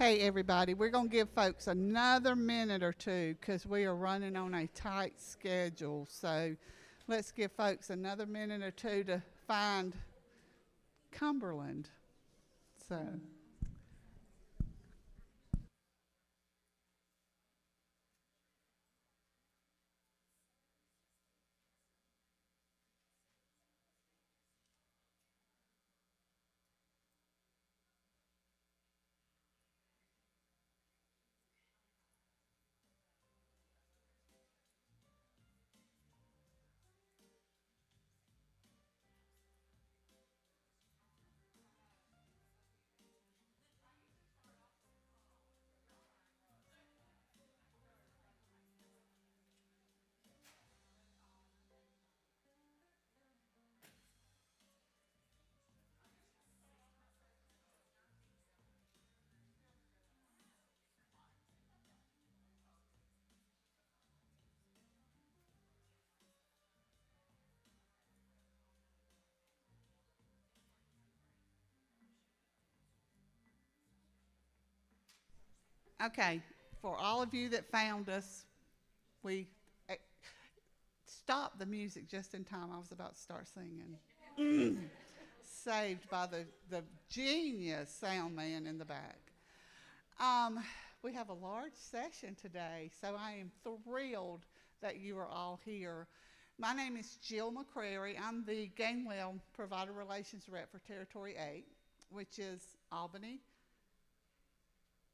Hey, everybody, we're going to give folks another minute or two because we are running on a tight schedule. So let's give folks another minute or two to find Cumberland. So. Okay, for all of you that found us, we eh, stopped the music just in time. I was about to start singing. Saved by the genius sound man in the back. Um, we have a large session today, so I am thrilled that you are all here. My name is Jill McCrary. I'm the Gainwell Provider Relations Rep for Territory 8, which is Albany,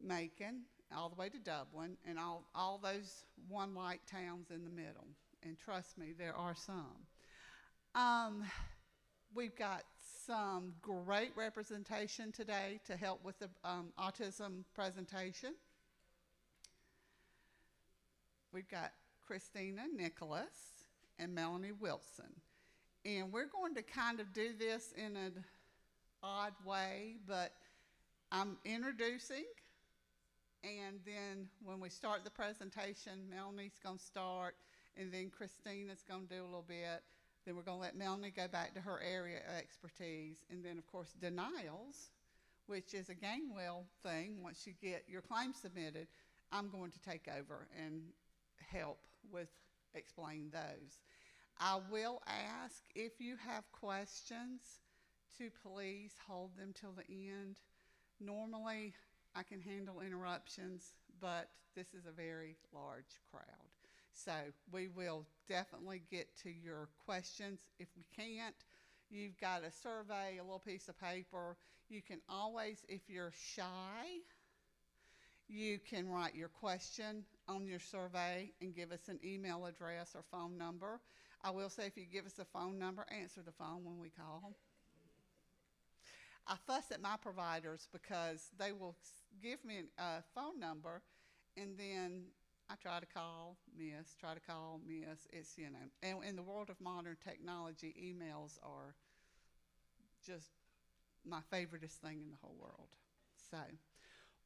Macon, all the way to Dublin, and all those one-like towns in the middle. And trust me, there are some. Um, we've got some great representation today to help with the autism presentation. We've got Christina Nicholas and Melanie Wilson. And we're going to kind of do this in an odd way, but I'm introducing, and then when we start the presentation, Melanie's going to start, and then Christina's going to do a little bit. Then we're going to let Melanie go back to her area of expertise. And then, of course, denials, which is a Gainwell thing. Once you get your claim submitted, I'm going to take over and help with explain those. I will ask if you have questions to please hold them till the end. Normally, I can handle interruptions, but this is a very large crowd. So we will definitely get to your questions. If we can't, you've got a survey, a little piece of paper. You can always, if you're shy, you can write your question on your survey and give us an email address or phone number. I will say if you give us a phone number, answer the phone when we call. I fuss at my providers because they will give me a phone number, and then I try to call, miss. It's, and in the world of modern technology, emails are just my favoriteest thing in the whole world. So,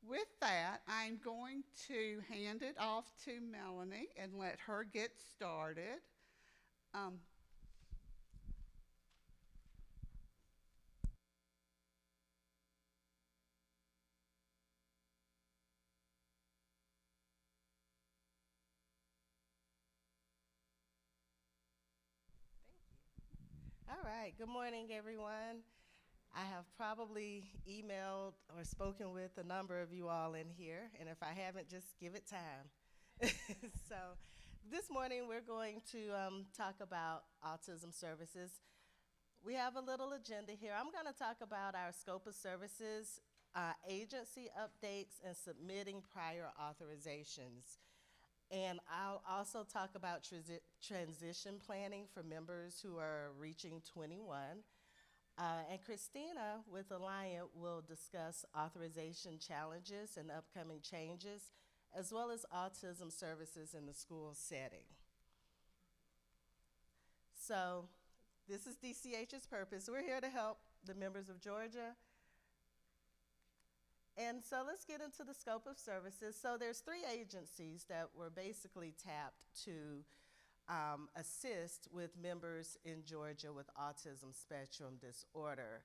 with that, I'm going to hand it off to Melanie and let her get started. Um, All right. Good morning, everyone. I have probably emailed or spoken with a number of you all in here, and if I haven't, just give it time. So, this morning we're going to talk about autism services. We have a little agenda here. I'm going to talk about our scope of services, agency updates, and submitting prior authorizations. And I'll also talk about transition planning for members who are reaching 21. And Christina with Alliant will discuss authorization challenges and upcoming changes, as well as autism services in the school setting. So this is DCH's purpose. We're here to help the members of Georgia. And so let's get into the scope of services. So there's 3 agencies that were basically tapped to assist with members in Georgia with autism spectrum disorder.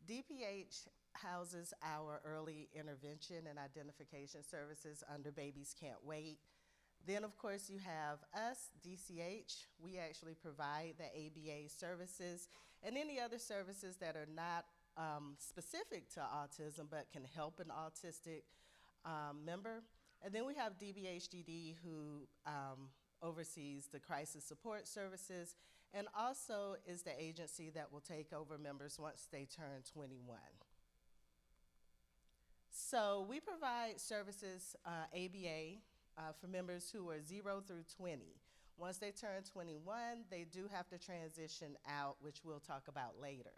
DPH houses our early intervention and identification services under Babies Can't Wait. Then, of course, you have us, DCH. We actually provide the ABA services and any other services that are not specific to autism but can help an autistic member. And then we have DBHDD, who oversees the crisis support services and also is the agency that will take over members once they turn 21. So we provide services, ABA, for members who are 0 through 20. Once they turn 21, they do have to transition out, which we'll talk about later.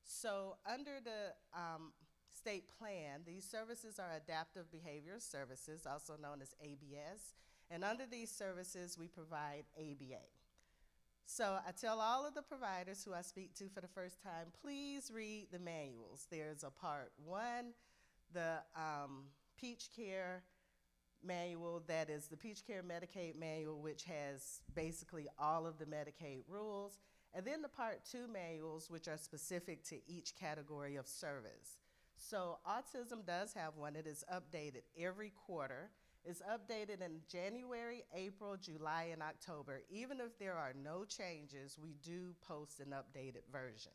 So under the state plan, these services are adaptive behavior services, also known as ABS, and under these services, we provide ABA. So I tell all of the providers who I speak to for the first time, please read the manuals. There's a part 1, the Peach Care manual, that is the Peach Care Medicaid manual, which has basically all of the Medicaid rules, and then the part 2 manuals, which are specific to each category of service. So autism does have one. It is updated every quarter. It's updated in January, April, July, and October. Even if there are no changes, we do post an updated version.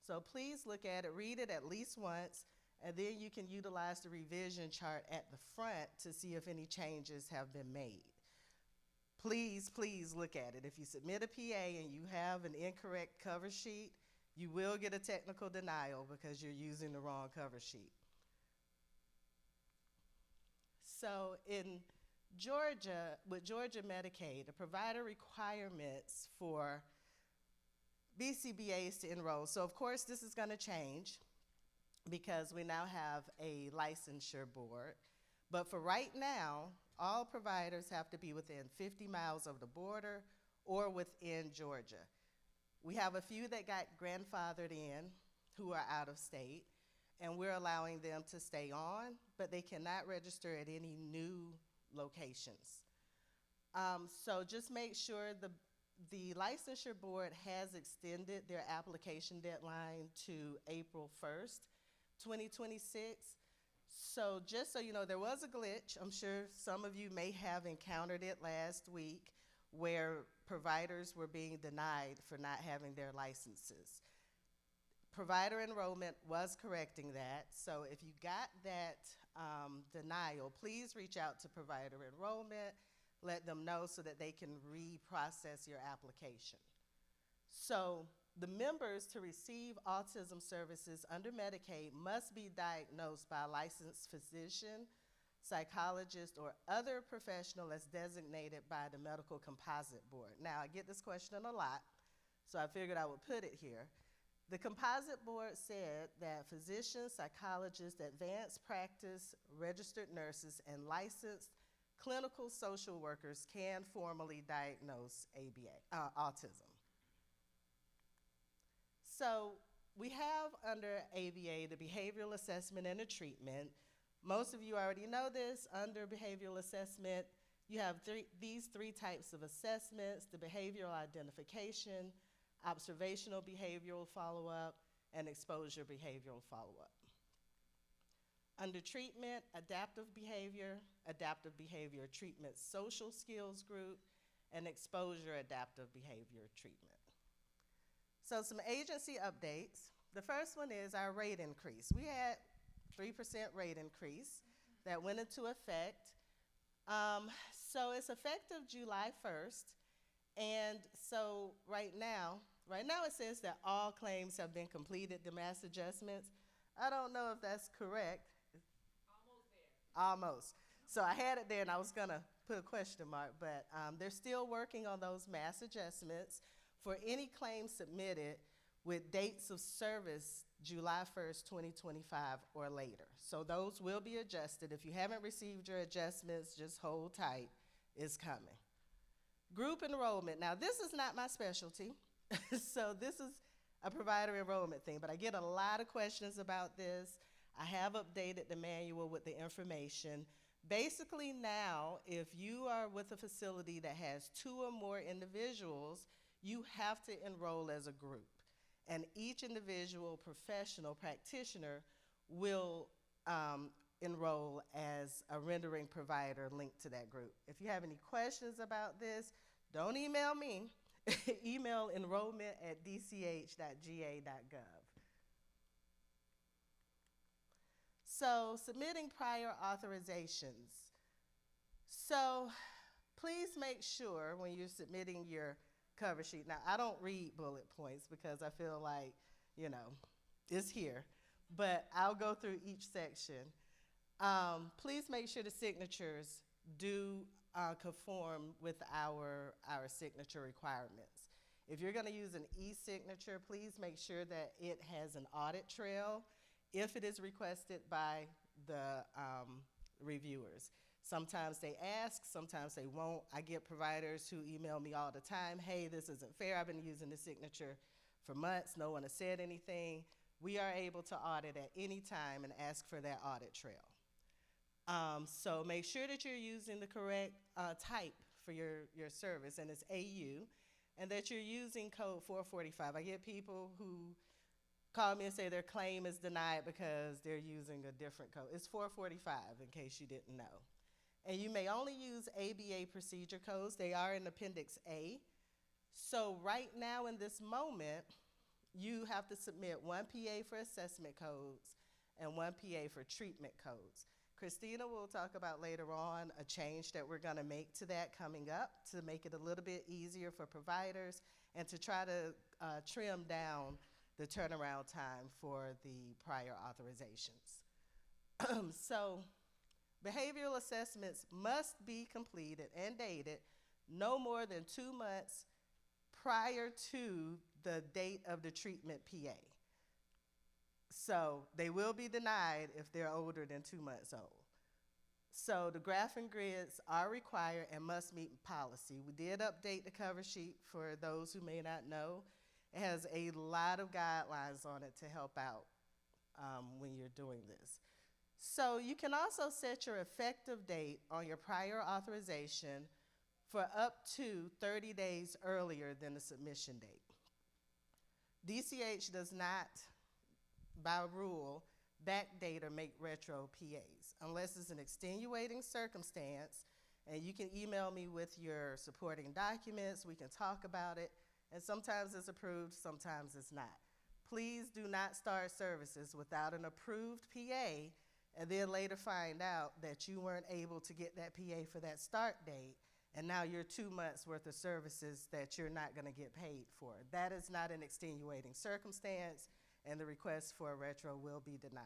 So please look at it, read it at least once, and then you can utilize the revision chart at the front to see if any changes have been made. Please, please look at it. If you submit a PA and you have an incorrect cover sheet, you will get a technical denial because you're using the wrong cover sheet. So in Georgia, with Georgia Medicaid, the provider requirements for BCBAs to enroll. So of course this is going to change because we now have a licensure board. But for right now, all providers have to be within 50 miles of the border or within Georgia. We have a few that got grandfathered in who are out of state, and we're allowing them to stay on, but they cannot register at any new locations. So just make sure the licensure board has extended their application deadline to April 1st, 2026. So just so you know, there was a glitch. I'm sure some of you may have encountered it last week where providers were being denied for not having their licenses. Provider enrollment was correcting that. So if you got that denial, please reach out to provider enrollment, let them know so that they can reprocess your application. So the members to receive autism services under Medicaid must be diagnosed by a licensed physician, psychologist, or other professional as designated by the Medical Composite Board. Now, I get this question a lot, so I figured I would put it here. The Composite Board said that physicians, psychologists, advanced practice, registered nurses, and licensed clinical social workers can formally diagnose autism. So we have under ABA the behavioral assessment and the treatment. Most of you already know this. Under behavioral assessment, you have these three types of assessments: the behavioral identification, observational behavioral follow-up, and exposure behavioral follow-up. Under treatment, adaptive behavior treatment social skills group, and exposure adaptive behavior treatment. So some agency updates. The first one is our rate increase. We had 3% rate increase that went into effect. So it's effective July 1st. And so right now it says that all claims have been completed, the mass adjustments. I don't know if that's correct. Almost there. Almost. So I had it there and I was gonna put a question mark, but they're still working on those mass adjustments for any claims submitted with dates of service July 1st, 2025 or later. So those will be adjusted. If you haven't received your adjustments, just hold tight, it's coming. Group enrollment. Now this is not my specialty, so this is a provider enrollment thing, but I get a lot of questions about this. I have updated the manual with the information. Basically now, if you are with a facility that has 2 or more individuals, you have to enroll as a group. And each individual professional practitioner will enroll as a rendering provider linked to that group. If you have any questions about this, don't email me. Email enrollment@dch.ga.gov. So, submitting prior authorizations. So, please make sure when you're submitting your cover sheet. Now, I don't read bullet points because I feel like, it's here. But I'll go through each section. Please make sure the signatures do conform with our signature requirements. If you're going to use an e-signature, please make sure that it has an audit trail if it is requested by the reviewers. Sometimes they ask, sometimes they won't. I get providers who email me all the time, hey, this isn't fair. I've been using this signature for months. No one has said anything. We are able to audit at any time and ask for that audit trail. So make sure that you're using the correct type for your service, and it's AU, and that you're using code 445. I get people who call me and say their claim is denied because they're using a different code. It's 445, in case you didn't know. And you may only use ABA procedure codes. They are in Appendix A. So right now in this moment, you have to submit one PA for assessment codes and one PA for treatment codes. Christina will talk about later on a change that we're going to make to that coming up to make it a little bit easier for providers and to try to trim down the turnaround time for the prior authorizations. So, behavioral assessments must be completed and dated no more than 2 months prior to the date of the treatment PA. So they will be denied if they're older than 2 months old. So the graph and grids are required and must meet policy. We did update the cover sheet for those who may not know. It has a lot of guidelines on it to help out when you're doing this. So you can also set your effective date on your prior authorization for up to 30 days earlier than the submission date. DCH does not, by rule, backdate or make retro PAs unless it's an extenuating circumstance, and you can email me with your supporting documents. We can talk about it, and sometimes it's approved, sometimes it's not. Please do not start services without an approved PA and then later find out that you weren't able to get that PA for that start date, and now you're 2 months worth of services that you're not going to get paid for. That is not an extenuating circumstance, and the request for a retro will be denied.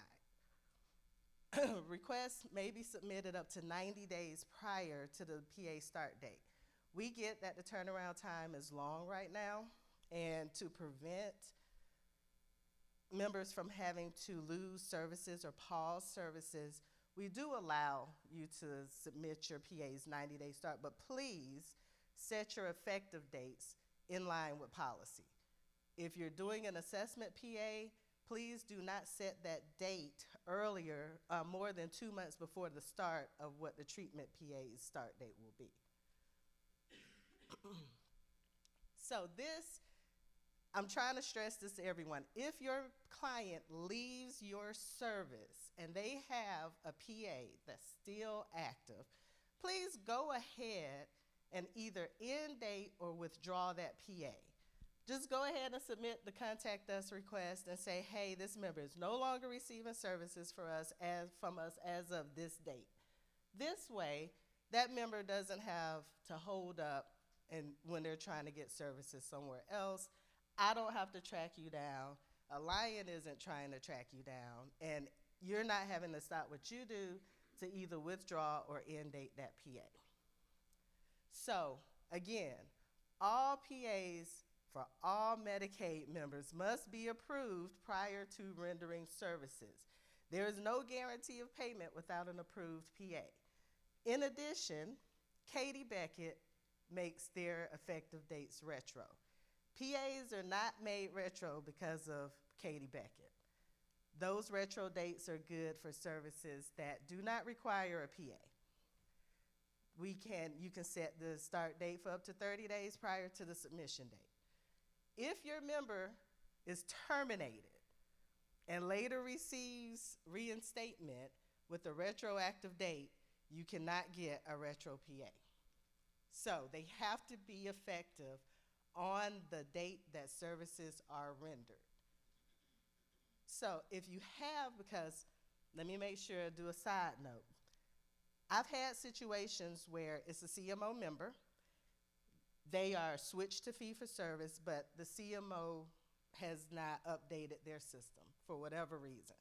Requests may be submitted up to 90 days prior to the PA start date. We get that the turnaround time is long right now, and to prevent members from having to lose services or pause services, we do allow you to submit your PA's 90-day start, but please set your effective dates in line with policy. If you're doing an assessment PA, please do not set that date earlier, more than 2 months before the start of what the treatment PA's start date will be. So this, I'm trying to stress this to everyone. If your client leaves your service and they have a PA that's still active, please go ahead and either end date or withdraw that PA. Just go ahead and submit the contact us request and say, hey, this member is no longer receiving services from us as of this date. This way, that member doesn't have to hold up and when they're trying to get services somewhere else. I don't have to track you down. A lion isn't trying to track you down, and you're not having to stop what you do to either withdraw or end date that PA. So, again, all PAs for all Medicaid members must be approved prior to rendering services. There is no guarantee of payment without an approved PA. In addition, Katie Beckett makes their effective dates retro. PAs are not made retro because of Katie Beckett. Those retro dates are good for services that do not require a PA. You can set the start date for up to 30 days prior to the submission date. If your member is terminated and later receives reinstatement with a retroactive date, you cannot get a retro PA. So they have to be effective on the date that services are rendered. So if you have, because let me make sure, do a side note. I've had situations where it's a CMO member, they are switched to fee for service, but the CMO has not updated their system for whatever reason.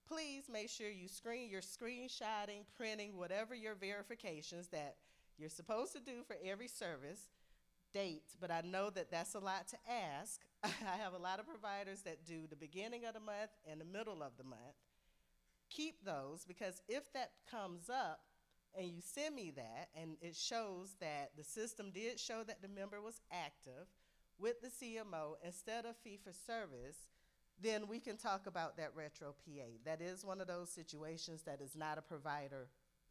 Please make sure you're screenshotting, printing, whatever your verifications that you're supposed to do for every service, dates, but I know that that's a lot to ask. I have a lot of providers that do the beginning of the month and the middle of the month. Keep those, because if that comes up and you send me that and it shows that the system did show that the member was active with the CMO instead of fee for service, then we can talk about that retro PA. That is one of those situations that is not a provider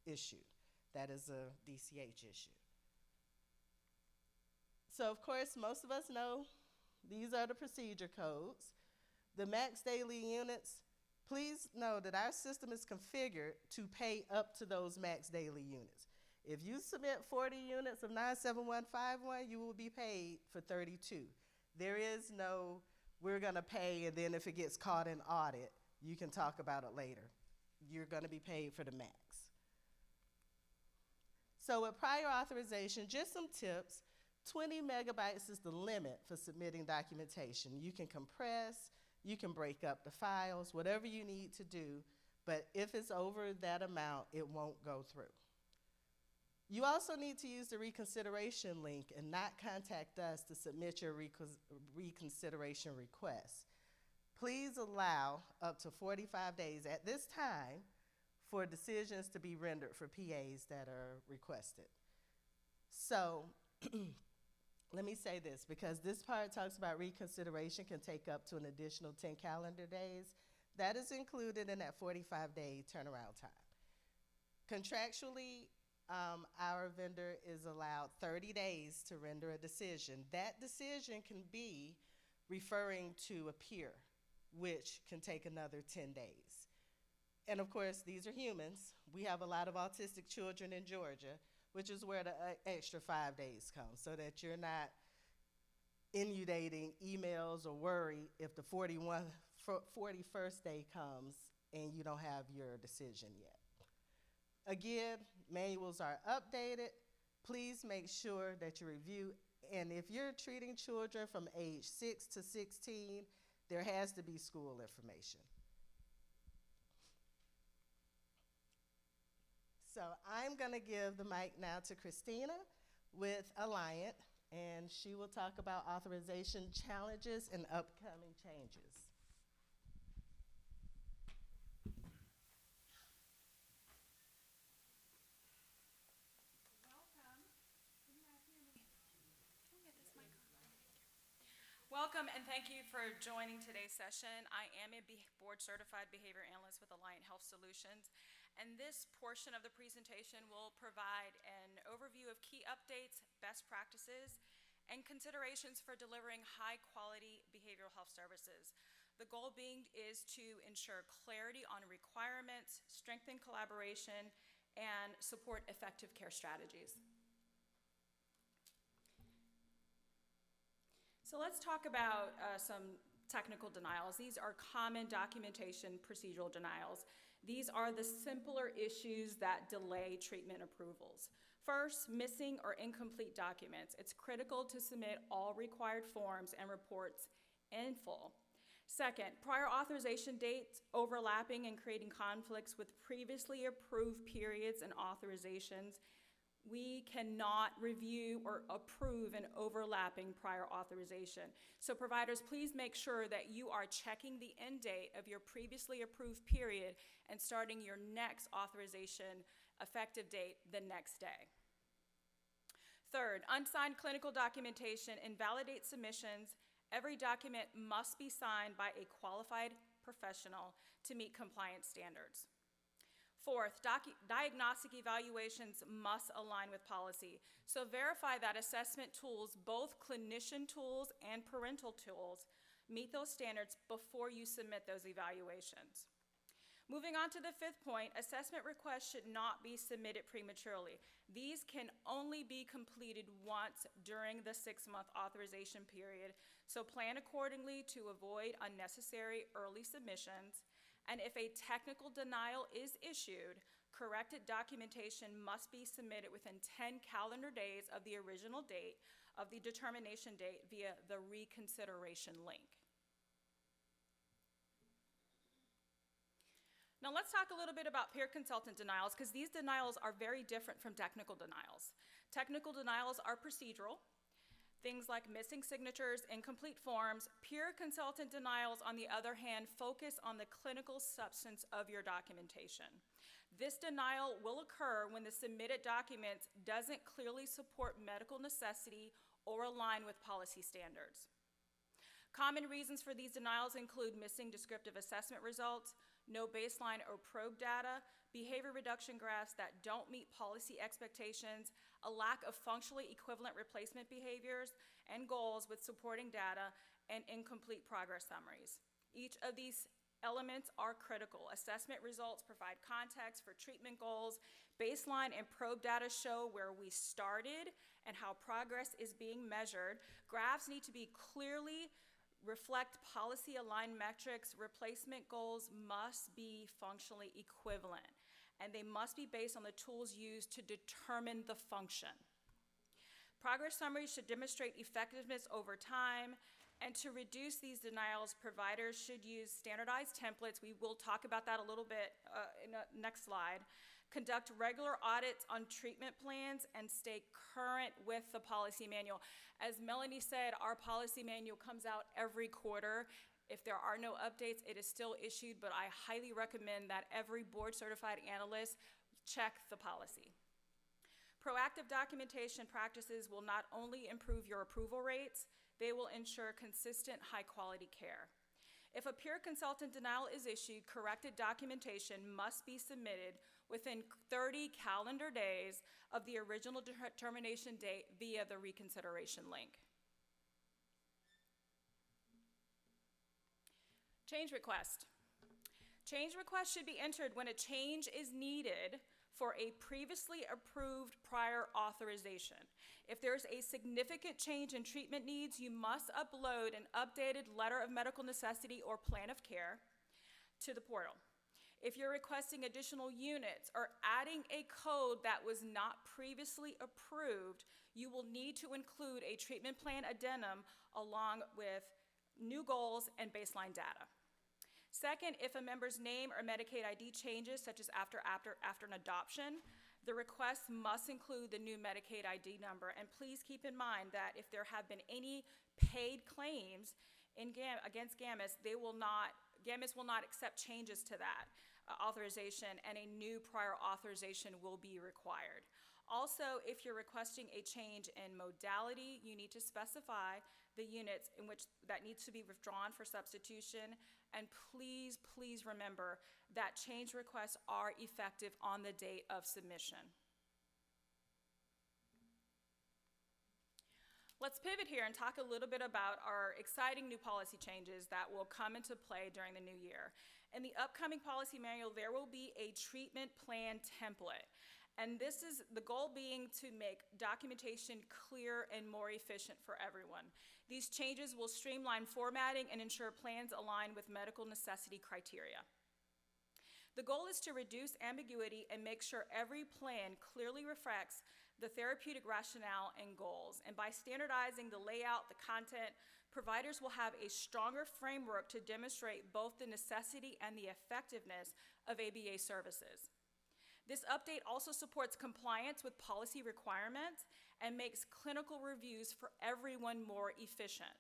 issue. That is a DCH issue. So of course, most of us know these are the procedure codes. The max daily units, please know that our system is configured to pay up to those max daily units. If you submit 40 units of 97151, you will be paid for 32. There is no, we're gonna pay, and then if it gets caught in audit, you can talk about it later. You're gonna be paid for the max. So with prior authorization, just some tips. 20 megabytes is the limit for submitting documentation. You can compress, you can break up the files, whatever you need to do, but if it's over that amount, it won't go through. You also need to use the reconsideration link and not contact us to submit your reconsideration request. Please allow up to 45 days at this time for decisions to be rendered for PAs that are requested. So, let me say this, because this part talks about reconsideration can take up to an additional 10 calendar days. That is included in that 45-day turnaround time. Contractually, our vendor is allowed 30 days to render a decision. That decision can be referring to a peer, which can take another 10 days. And of course, these are humans. We have a lot of autistic children in Georgia, which is where the extra 5 days come, so that you're not inundating emails or worry if the 41st day comes and you don't have your decision yet. Again, manuals are updated. Please make sure that you review, and if you're treating children from age 6 to 16, there has to be school information. So I'm gonna give the mic now to Christina with Alliant, and she will talk about authorization challenges and upcoming changes. Welcome and thank you for joining today's session. I am a board certified behavior analyst with Alliant Health Solutions, and this portion of the presentation will provide an overview of key updates, best practices, and considerations for delivering high quality behavioral health services. The goal being is to ensure clarity on requirements, strengthen collaboration, and support effective care strategies. So let's talk about some technical denials. These are common documentation procedural denials. These are the simpler issues that delay treatment approvals. First, missing or incomplete documents. It's critical to submit all required forms and reports in full. Second, prior authorization dates overlapping and creating conflicts with previously approved periods and authorizations. We cannot review or approve an overlapping prior authorization. So providers, please make sure that you are checking the end date of your previously approved period and starting your next authorization effective date the next day. Third, unsigned clinical documentation invalidates submissions. Every document must be signed by a qualified professional to meet compliance standards. Fourth, diagnostic evaluations must align with policy. So verify that assessment tools, both clinician tools and parental tools, Meet those standards before you submit those evaluations. Moving on to the fifth point, assessment requests should not be submitted prematurely. These can only be completed once during the 6-month authorization period, so plan accordingly to avoid unnecessary early submissions. And if a technical denial is issued, corrected documentation must be submitted within 10 calendar days of the original date of the determination date via the reconsideration link. Now let's talk a little bit about peer consultant denials, because these denials are very different from technical denials. Technical denials are procedural, things like missing signatures, incomplete forms. Peer consultant denials, on the other hand, focus on the clinical substance of your documentation. This denial will occur when the submitted documents doesn't clearly support medical necessity or align with policy standards. Common reasons for these denials include missing descriptive assessment results, no baseline or probe data, behavior reduction graphs that don't meet policy expectations, a lack of functionally equivalent replacement behaviors and goals with supporting data, and incomplete progress summaries. Each of these elements are critical. Assessment results provide context for treatment goals. Baseline and probe data show where we started and how progress is being measured. Graphs need to be clearly reflect policy-aligned metrics. Replacement goals must be functionally equivalent, and they must be based on the tools used to determine the function. Progress summaries should demonstrate effectiveness over time, and to reduce these denials, providers should use standardized templates. We will talk about that a little bit in the next slide. Conduct regular audits on treatment plans and stay current with the policy manual. As Melanie said, our policy manual comes out every quarter. If there are no updates, it is still issued, but I highly recommend that every board-certified analyst check the policy. Proactive documentation practices will not only improve your approval rates, they will ensure consistent, high-quality care. If a peer consultant denial is issued, corrected documentation must be submitted within 30 calendar days of the original determination date via the reconsideration link. Change request. Change request should be entered when a change is needed for a previously approved prior authorization. If there's a significant change in treatment needs, you must upload an updated letter of medical necessity or plan of care to the portal. If you're requesting additional units or adding a code that was not previously approved, you will need to include a treatment plan addendum along with new goals and baseline data. Second, if a member's name or Medicaid ID changes, such as after an adoption, the request must include the new Medicaid ID number. And please keep in mind that if there have been any paid claims against GAMIS, GAMIS will not accept changes to that authorization, and a new prior authorization will be required. Also, if you're requesting a change in modality, you need to specify the units in which that needs to be withdrawn for substitution. And please, please remember that change requests are effective on the date of submission. Let's pivot here and talk a little bit about our exciting new policy changes that will come into play during the new year. In the upcoming policy manual, there will be a treatment plan template. And this is the goal being to make documentation clear and more efficient for everyone. These changes will streamline formatting and ensure plans align with medical necessity criteria. The goal is to reduce ambiguity and make sure every plan clearly reflects the therapeutic rationale and goals. And by standardizing the layout, the content, providers will have a stronger framework to demonstrate both the necessity and the effectiveness of ABA services. This update also supports compliance with policy requirements and makes clinical reviews for everyone more efficient.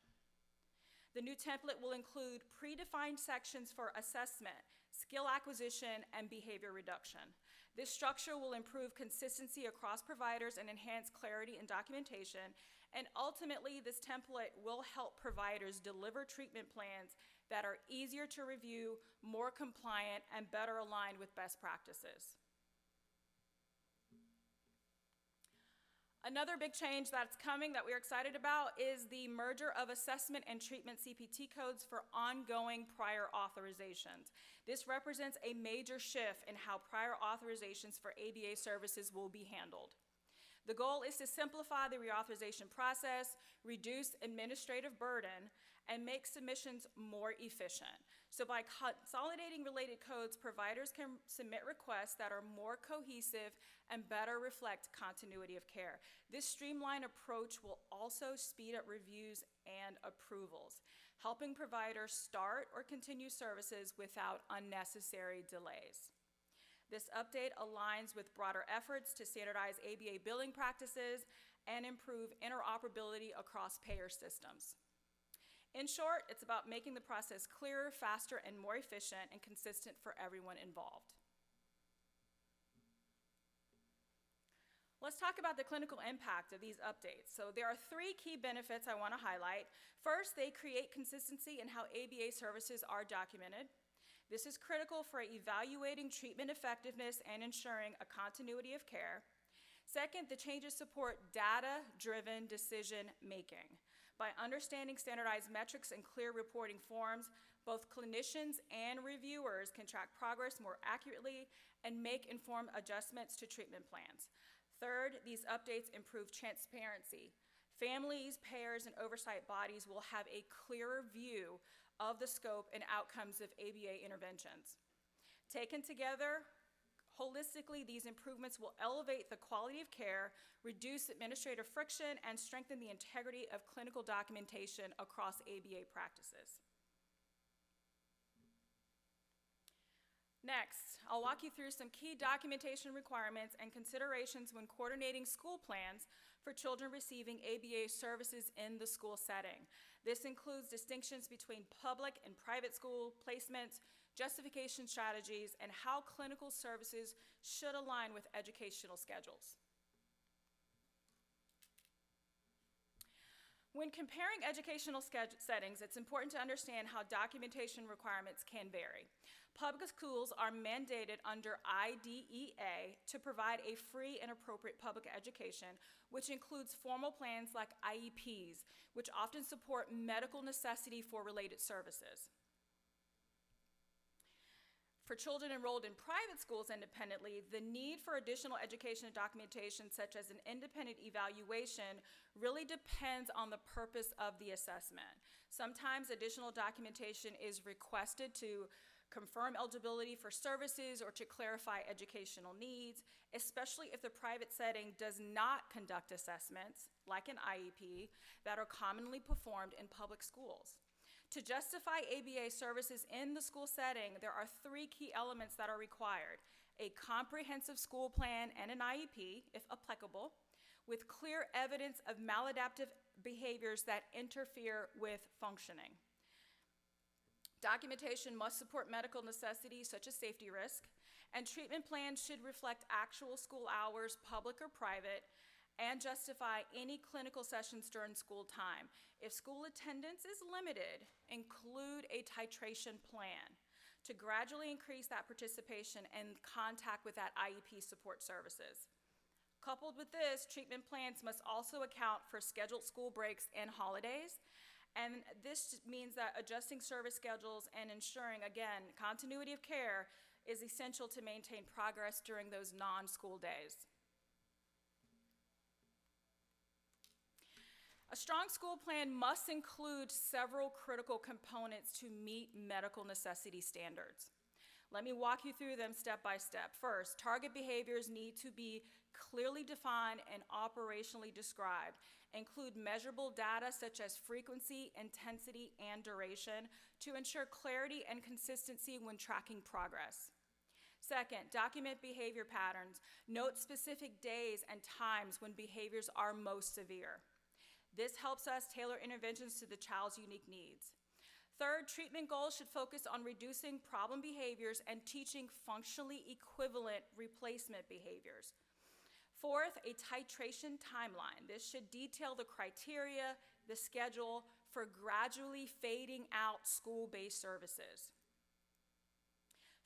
The new template will include predefined sections for assessment, skill acquisition, and behavior reduction. This structure will improve consistency across providers and enhance clarity in documentation. And ultimately, this template will help providers deliver treatment plans that are easier to review, more compliant, and better aligned with best practices. Another big change that's coming that we're excited about is the merger of assessment and treatment CPT codes for ongoing prior authorizations. This represents a major shift in how prior authorizations for ABA services will be handled. The goal is to simplify the reauthorization process, reduce administrative burden, and make submissions more efficient. So by consolidating related codes, providers can submit requests that are more cohesive and better reflect continuity of care. This streamlined approach will also speed up reviews and approvals, helping providers start or continue services without unnecessary delays. This update aligns with broader efforts to standardize ABA billing practices and improve interoperability across payer systems. In short, it's about making the process clearer, faster, and more efficient and consistent for everyone involved. Let's talk about the clinical impact of these updates. So there are 3 key benefits I want to highlight. First, they create consistency in how ABA services are documented. This is critical for evaluating treatment effectiveness and ensuring a continuity of care. Second, the changes support data-driven decision-making. By understanding standardized metrics and clear reporting forms, both clinicians and reviewers can track progress more accurately and make informed adjustments to treatment plans. Third, these updates improve transparency. Families, payers, and oversight bodies will have a clearer view of the scope and outcomes of ABA interventions. Taken together, holistically, these improvements will elevate the quality of care, reduce administrative friction, and strengthen the integrity of clinical documentation across ABA practices. Next, I'll walk you through some key documentation requirements and considerations when coordinating school plans for children receiving ABA services in the school setting. This includes distinctions between public and private school placements, justification strategies, and how clinical services should align with educational schedules. When comparing educational settings, it's important to understand how documentation requirements can vary. Public schools are mandated under IDEA to provide a free and appropriate public education, which includes formal plans like IEPs, which often support medical necessity for related services. For children enrolled in private schools independently, the need for additional education and documentation, such as an independent evaluation, really depends on the purpose of the assessment. Sometimes additional documentation is requested to confirm eligibility for services or to clarify educational needs, especially if the private setting does not conduct assessments, like an IEP, that are commonly performed in public schools. To justify ABA services in the school setting, there are 3 key elements that are required: a comprehensive school plan and an IEP, if applicable, with clear evidence of maladaptive behaviors that interfere with functioning. Documentation must support medical necessities such as safety risk, and treatment plans should reflect actual school hours, public or private, and justify any clinical sessions during school time. If school attendance is limited, include a titration plan to gradually increase that participation and contact with that IEP support services. Coupled with this, treatment plans must also account for scheduled school breaks and holidays. And this means that adjusting service schedules and ensuring, again, continuity of care is essential to maintain progress during those non-school days. A strong school plan must include several critical components to meet medical necessity standards. Let me walk you through them step by step. First, target behaviors need to be clearly defined and operationally described. Include measurable data such as frequency, intensity, and duration to ensure clarity and consistency when tracking progress. Second, document behavior patterns. Note specific days and times when behaviors are most severe. This helps us tailor interventions to the child's unique needs. Third, treatment goals should focus on reducing problem behaviors and teaching functionally equivalent replacement behaviors. Fourth, a titration timeline. This should detail the criteria, the schedule for gradually fading out school-based services.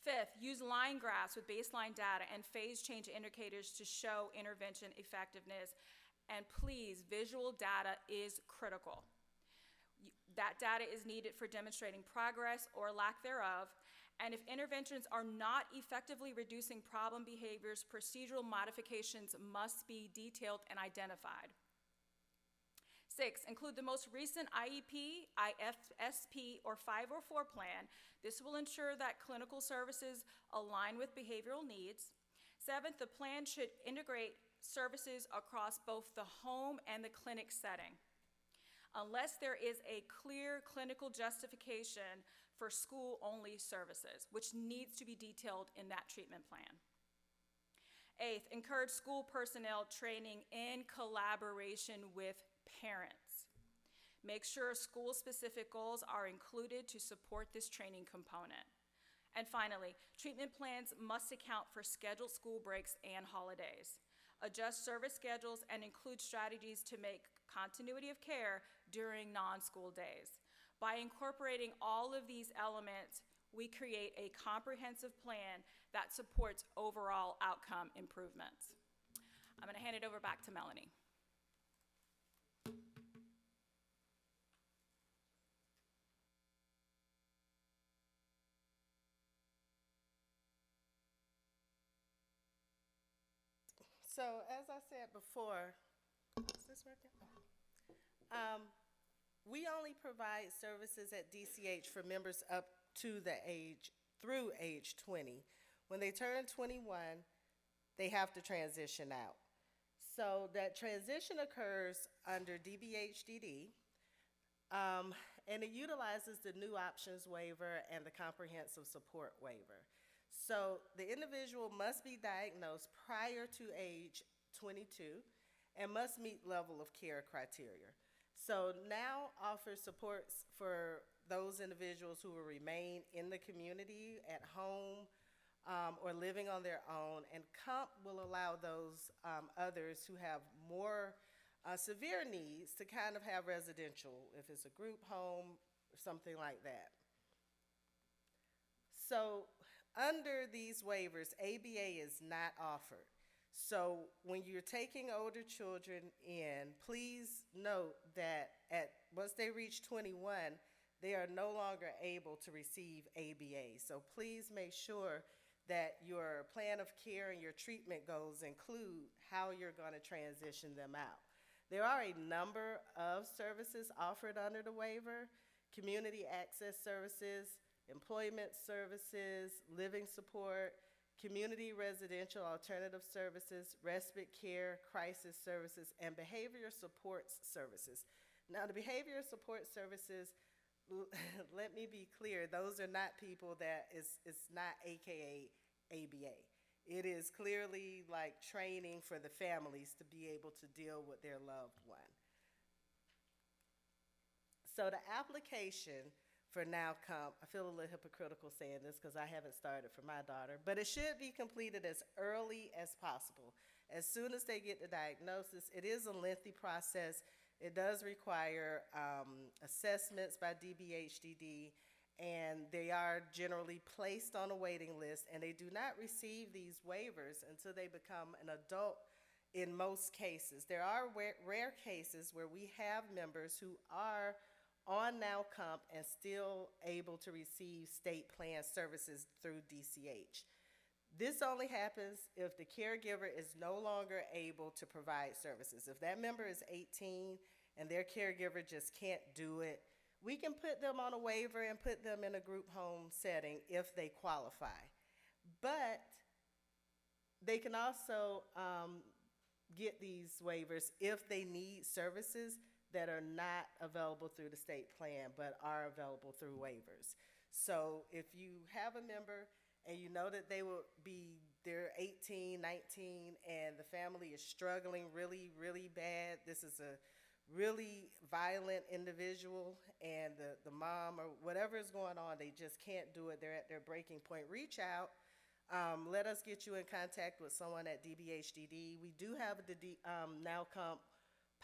Fifth, use line graphs with baseline data and phase change indicators to show intervention effectiveness. And please, visual data is critical. That data is needed for demonstrating progress or lack thereof, and if interventions are not effectively reducing problem behaviors, procedural modifications must be detailed and identified. 6, include the most recent IEP, IFSP, or 504 plan. This will ensure that clinical services align with behavioral needs. 7th, the plan should integrate services across both the home and the clinic setting, unless there is a clear clinical justification for school-only services, which needs to be detailed in that treatment plan. 8th, encourage school personnel training in collaboration with parents. Make sure school-specific goals are included to support this training component. And finally, treatment plans must account for scheduled school breaks and holidays. Adjust service schedules and include strategies to make continuity of care during non-school days. By incorporating all of these elements, we create a comprehensive plan that supports overall outcome improvements. I'm going to hand it over back to Melanie. So as I said before, is this working? We only provide services at DCH for members up to through age 20. When they turn 21, they have to transition out. So that transition occurs under DBHDD, and it utilizes the new options waiver and the comprehensive support waiver. So the individual must be diagnosed prior to age 22 and must meet level of care criteria. So now offers supports for those individuals who will remain in the community, at home, or living on their own, and COMP will allow those others who have more severe needs to kind of have residential, if it's a group home or something like that. So under these waivers, ABA is not offered. So when you're taking older children in, please note that once they reach 21, they are no longer able to receive ABA. So please make sure that your plan of care and your treatment goals include how you're going to transition them out. There are a number of services offered under the waiver: community access services, employment services, living support, community residential alternative services, respite care, crisis services, and behavior support services. Now, the behavior support services, let me be clear, those are not people that it's not AKA ABA. It is clearly like training for the families to be able to deal with their loved one. So the application for Now Comp, I feel a little hypocritical saying this because I haven't started for my daughter, but it should be completed as early as possible. As soon as they get the diagnosis, it is a lengthy process. It does require assessments by DBHDD, and they are generally placed on a waiting list, and they do not receive these waivers until they become an adult in most cases. There are rare cases where we have members who are on Now Comp and still able to receive state plan services through DCH. This only happens if the caregiver is no longer able to provide services. If that member is 18 and their caregiver just can't do it, we can put them on a waiver and put them in a group home setting if they qualify. But they can also get these waivers if they need services that are not available through the state plan but are available through waivers. So if you have a member and you know that they're 18, 19, and the family is struggling really, really bad, this is a really violent individual, and the mom or whatever is going on, they just can't do it, they're at their breaking point, reach out. Let us get you in contact with someone at DBHDD. We do have the Now Comp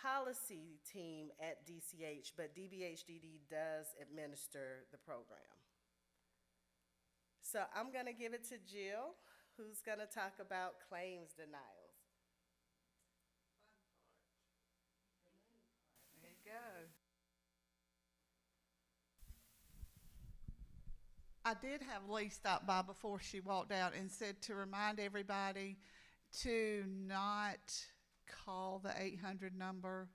policy team at DCH, but DBHDD does administer the program. So I'm going to give it to Jill, who's going to talk about claims denials. I did have Lee stop by before she walked out and said to remind everybody to not call the 800 number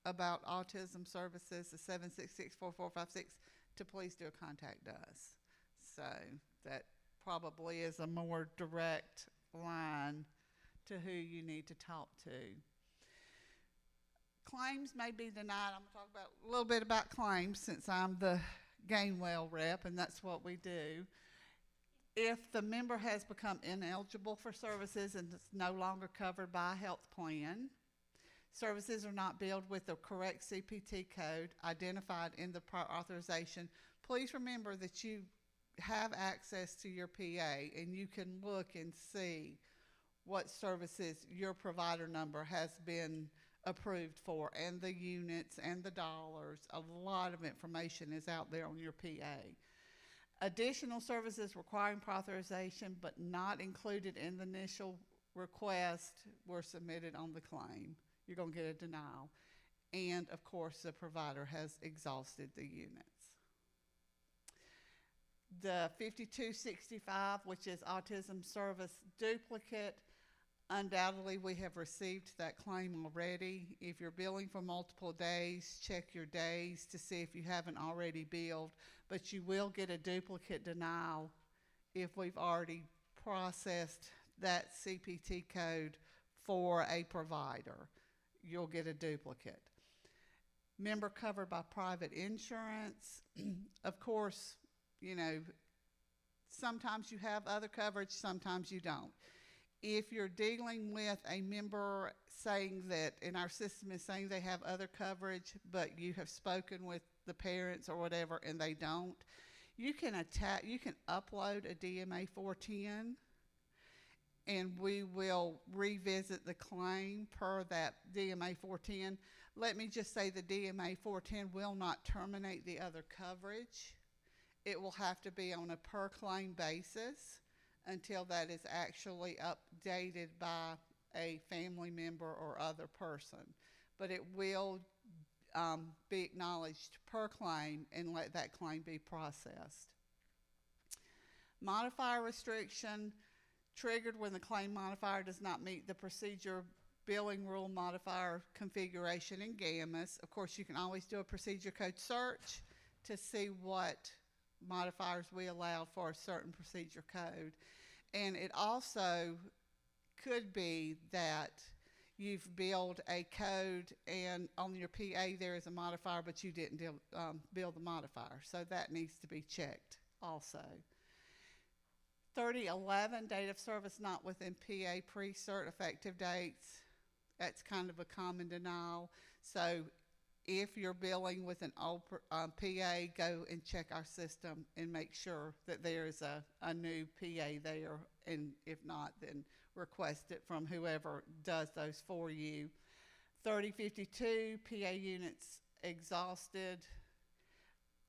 about autism services, the 766-4456, to please do contact us. So that probably is a more direct line to who you need to talk to. Claims may be denied. I'm going to talk about a little bit about claims since I'm the Gainwell rep, and that's what we do. If the member has become ineligible for services and is no longer covered by a health plan, services are not billed with the correct CPT code identified in the prior authorization, please remember that you have access to your PA and you can look and see what services your provider number has been approved for, and the units and the dollars. A lot of information is out there on your PA. Additional services requiring prior authorization but not included in the initial request were submitted on the claim. You're going to get a denial. And of course, the provider has exhausted the units. The 5265, which is autism service duplicate, undoubtedly we have received that claim already. If you're billing for multiple days, check your days to see if you haven't already billed, but you will get a duplicate denial if we've already processed that CPT code for a provider. You'll get a duplicate. Member covered by private insurance, of course, you know, sometimes you have other coverage, sometimes you don't. If you're dealing with a member saying that, in our system is saying they have other coverage, but you have spoken with the parents or whatever and they don't, you can upload a DMA 410 and we will revisit the claim per that DMA 410. Let me just say the DMA 410 will not terminate the other coverage. It will have to be on a per claim basis until that is actually updated by a family member or other person. But it will be acknowledged per claim and let that claim be processed. Modifier restriction triggered when the claim modifier does not meet the procedure billing rule modifier configuration in GAMUS. Of course, you can always do a procedure code search to see what modifiers we allow for a certain procedure code. And it also could be that you've billed a code and on your PA there is a modifier, but you didn't bill the modifier. So that needs to be checked also. 3011, date of service not within PA pre-cert effective dates. That's kind of a common denial. So if you're billing with an old PA, go and check our system and make sure that there is a new PA there. And if not, then request it from whoever does those for you. 3052, PA units exhausted,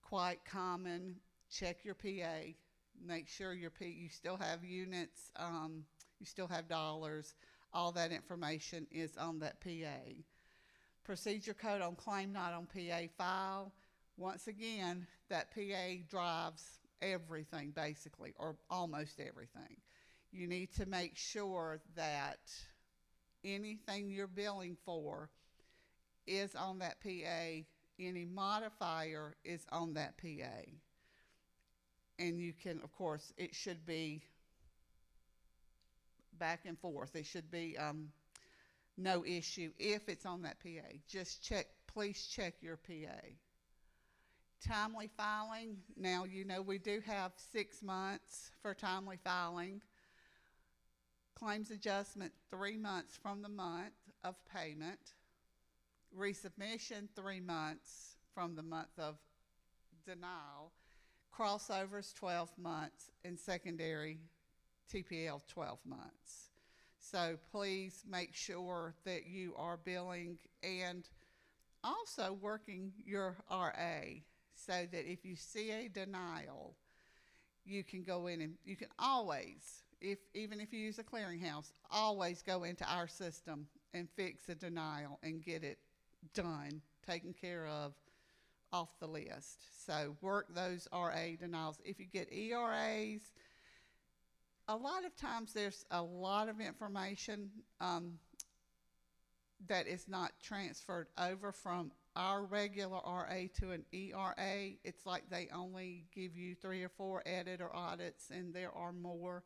quite common. Check your PA. Make sure you still have units, you still have dollars. All that information is on that PA. Procedure code on claim, not on PA file. Once again, that PA drives everything basically, or almost everything. You need to make sure that anything you're billing for is on that PA. Any modifier is on that PA. And you can, of course, it should be back and forth. It should be no issue if it's on that PA. Just check, please check your PA. Timely filing. Now, you know, we do have 6 months for timely filing. Claims adjustment, 3 months from the month of payment. Resubmission, 3 months from the month of denial. Crossovers, 12 months, and secondary TPL, 12 months. So please make sure that you are billing and also working your RA so that if you see a denial, you can go in and you can always, even if you use a clearinghouse, always go into our system and fix a denial and get it done, taken care of off the list. So work those RA denials. If you get ERAs, a lot of times there's a lot of information that is not transferred over from our regular RA to an ERA. It's like they only give you 3 or 4 edit or audits, and there are more.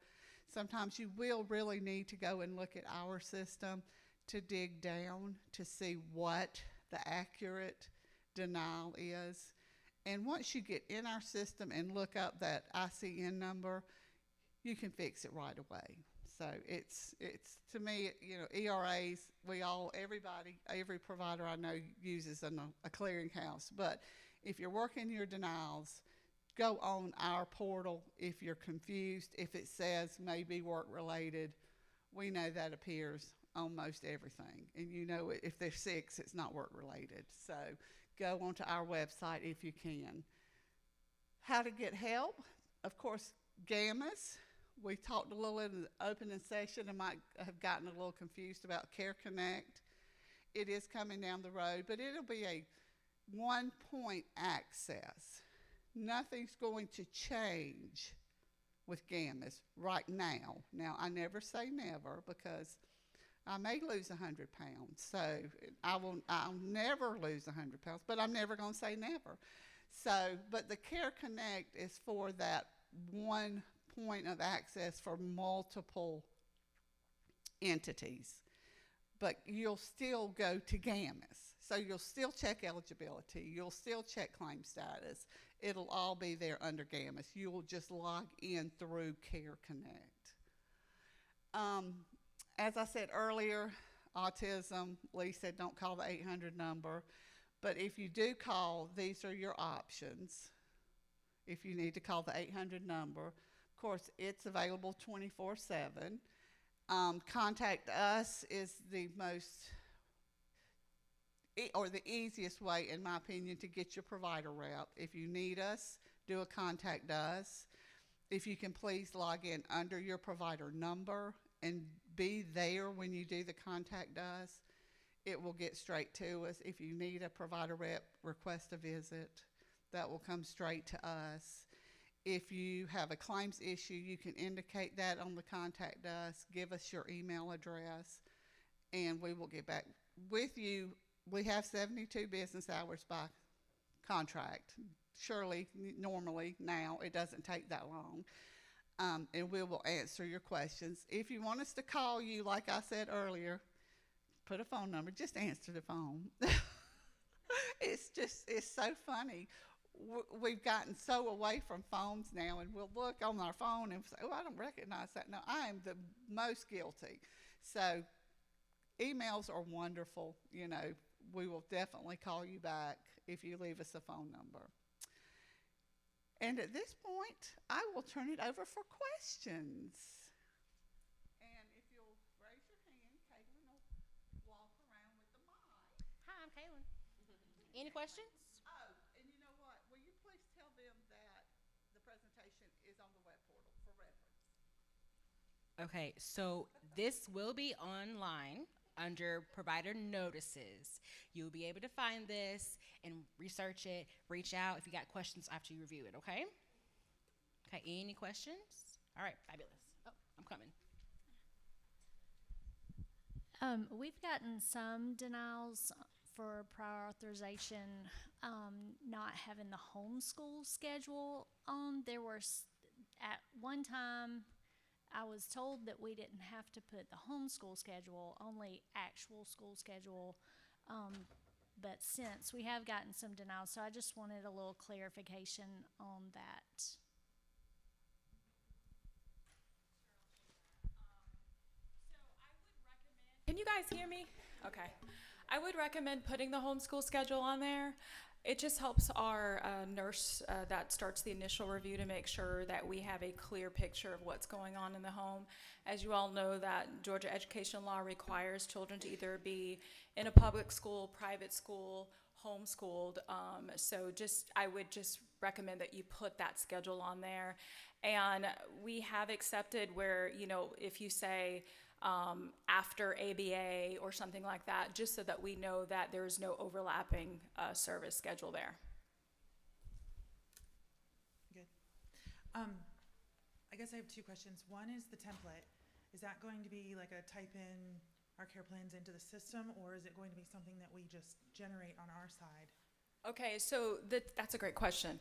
Sometimes you will really need to go and look at our system to dig down to see what the accurate denial is. And once you get in our system and look up that ICN number, you can fix it right away. So it's to me, ERAs, every provider I know uses a clearinghouse. But if you're working your denials, go on our portal if you're confused. If it says maybe work related, we know that appears on most everything. And if there's 6, it's not work related. So go onto our website if you can. How to get help? Of course, GAMAs. We talked a little in the opening session. I might have gotten a little confused about Care Connect. It is coming down the road, but it'll be a one-point access. Nothing's going to change with GAMAs right now. Now, I never say never because I may lose 100 pounds. So I'll never lose 100 pounds, but I'm never going to say never. So, but the Care Connect is for that one point of access for multiple entities, but you'll still go to GAMAs. So you'll still check eligibility. You'll still check claim status. It'll all be there under GAMAs. You'll just log in through Care Connect. As I said earlier, autism, Lee said don't call the 800 number, but if you do call, these are your options. If you need to call the 800 number, of course, it's available 24/7. Contact us is the easiest way, in my opinion, to get your provider rep. If you need us, do a contact us. If you can please log in under your provider number and be there when you do the contact us, it will get straight to us. If you need a provider rep, request a visit, that will come straight to us. If you have a claims issue, you can indicate that on the contact us, give us your email address, and we will get back with you. We have 72 business hours by contract. Surely, normally now, it doesn't take that long. And we will answer your questions. If you want us to call you, like I said earlier, put a phone number, just answer the phone. It's so funny. We've gotten so away from phones now, and we'll look on our phone and say, oh, I don't recognize that. No, I am the most guilty. So emails are wonderful. We will definitely call you back if you leave us a phone number. And at this point, I will turn it over for questions. And if you'll raise your hand, Caitlin will walk around with the mic. Hi, I'm Kaylin. Any questions? Oh, and you know what? Will you please tell them that the presentation is on the web portal for reference? Okay, so this will be online under provider notices. You'll be able to find this and research it, reach out if you got questions after you review it, okay? Okay, any questions? All right, fabulous. Oh, I'm coming. We've gotten some denials for prior authorization, not having the homeschool schedule on. At one time, I was told that we didn't have to put the homeschool schedule, only actual school schedule. But since we have gotten some denials, so I just wanted a little clarification on that. Can you guys hear me? Okay. I would recommend putting the homeschool schedule on there. It just helps our nurse that starts the initial review to make sure that we have a clear picture of what's going on in the home. As you all know, that Georgia education law requires children to either be in a public school, private school, homeschooled. I would just recommend that you put that schedule on there. And we have accepted where, if you say, after ABA or something like that, just so that we know that there's no overlapping service schedule there. I guess I have two questions. One is the template. Is that going to be like a type in our care plans into the system, or is it going to be something that we just generate on our side? Okay, so that's a great question.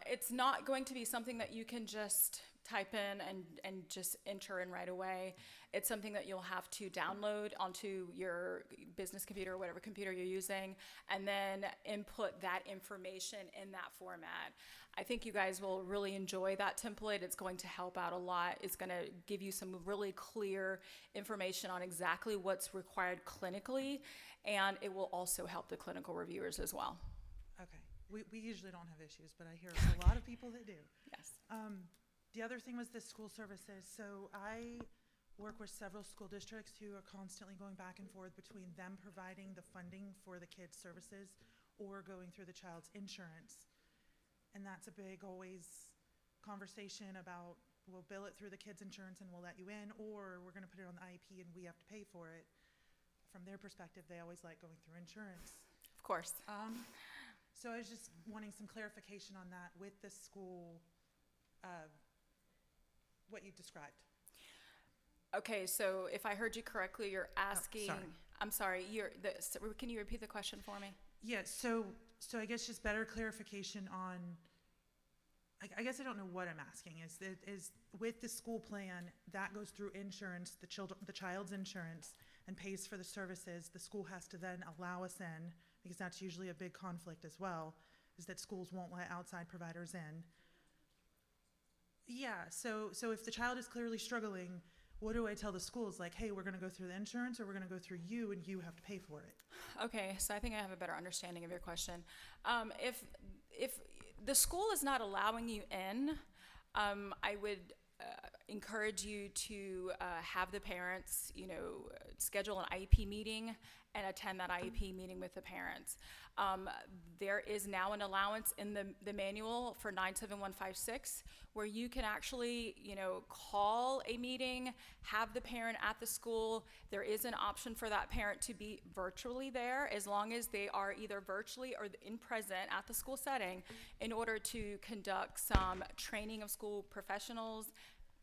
It's not going to be something that you can just type in and just enter in right away. It's something that you'll have to download onto your business computer or whatever computer you're using, and then input that information in that format. I think you guys will really enjoy that template. It's going to help out a lot. It's going to give you some really clear information on exactly what's required clinically, and it will also help the clinical reviewers as well. Okay. We usually don't have issues, but I hear a lot of people that do. Yes. The other thing was the school services. So I work with several school districts who are constantly going back and forth between them providing the funding for the kids' services or going through the child's insurance. And that's a big always conversation about, we'll bill it through the kids' insurance and we'll let you in, or we're going to put it on the IEP and we have to pay for it. From their perspective, they always like going through insurance. Of course. So I was just wanting some clarification on that with the school, what you described. Okay, so if I heard you correctly, you're asking. sorry. I'm sorry. Can you repeat the question for me? Yeah, so I guess just better clarification on, I guess I don't know what I'm asking, is with the school plan, that goes through insurance, the child's insurance, and pays for the services. The school has to then allow us in, because that's usually a big conflict as well, is that schools won't let outside providers in. Yeah, so if the child is clearly struggling, what do I tell the schools? Like, hey, we're going to go through the insurance, or we're going to go through you and you have to pay for it? Okay, so I think I have a better understanding of your question. If the school is not allowing you in, I would encourage you to have the parents, schedule an IEP meeting and attend that IEP meeting with the parents. There is now an allowance in the manual for 97156 where you can actually, call a meeting, have the parent at the school. There is an option for that parent to be virtually there as long as they are either virtually or in present at the school setting in order to conduct some training of school professionals,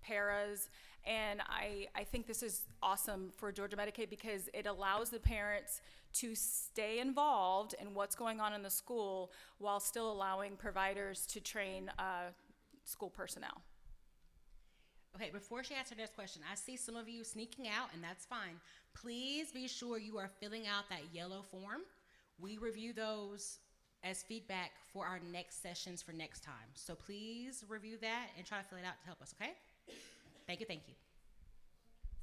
paras, and I think this is awesome for Georgia Medicaid because it allows the parents to stay involved in what's going on in the school while still allowing providers to train school personnel. Okay, before she asks her next question, I see some of you sneaking out, and that's fine. Please be sure you are filling out that yellow form. We review those as feedback for our next sessions for next time. So please review that and try to fill it out to help us, okay? Thank you.